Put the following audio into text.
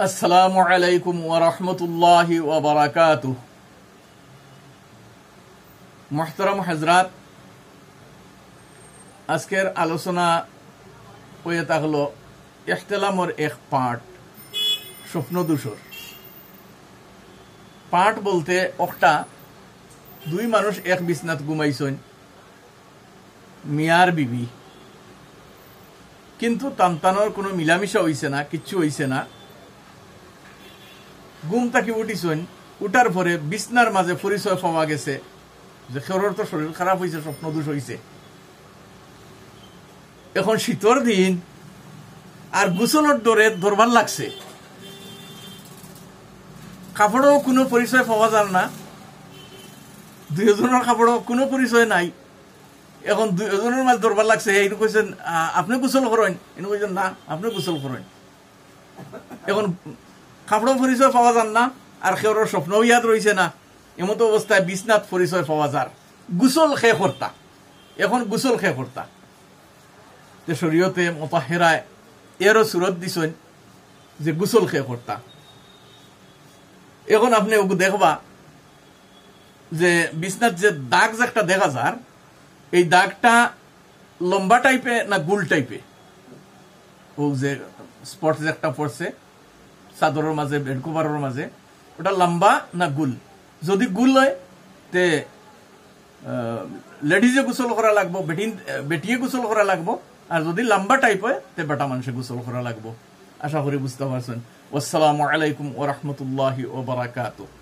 আসসালামু আলাইকুম ওয়া রাহমাতুল্লাহি ওয়া বারাকাতুহু। মুহতারাম হযরত, আজকের আলোচনা হয়ে থাকলো ইহতিলামর এক পার্ট, স্বপ্ন দূষর পার্ট বলতে একটা দুই মানুষ এক বিছনাত ঘুমাইছেন, মিয়ার বিবি, কিন্তু তান্তানোর কোনো মিলামিশা হইছে না, কিচ্ছু হইছে না। ঘুম থাকি উঠিছেন, উঠার পরে বিছনার মাঝে পরিচয় পাওয়া গেছে যে খেরোর তো শরীর খারাপ হয়েছে, স্বপ্ন দোষ হয়েছে। এখন শীতর দিন আর গোসলের দরে ধরবার লাগছে, কাপড়ও কোনো পরিচয় পাওয়া যার না, দুইজনের কাপড়ও কোনো পরিচয় নাই। এখন দুইজনের মাঝে ধরবার লাগছে। এইটু কইছেন আপনি গোসল করেন, এনে কইছেন না আপনি গোসল করেন। এখন কাপড়ও পরিচয় পাওয়া যান না, আর খেরোর স্বপ্নও ইয়াদ রয়েছে না। এমতো অবস্থায় বিছনাথ পরিচয় পাওয়া যার, গোসল খেয়ে করতা। এখন গোসল খেয়ে করতা যে শরীয়তে মুতাহহিরায় এরও সুরত দিছেন যে গোসল খেয়ে করতা। এখন আপনি দেখবা যে বিছনাথ যে দাগ যে একটা দেখা যার, এই দাগটা লম্বা টাইপে না গুল টাইপে, ও যে স্পট যে একটা পড়ছে চাদরের মাঝে, বেড কভারের মাঝে, ওটা লম্বা না গুল? যদি গুল হয় তে লেডিজে গোসল করা লাগবো, বেটিয়ে গোসল করা লাগবো। আর যদি লম্বা টাইপ হয় তে বেটা মানুষে গোসল করা লাগবো। আশা করি বুঝতে পারছেন। আসসালামু আলাইকুম ওয়া রাহমাতুল্লাহি ওয়া বারাকাতুহু।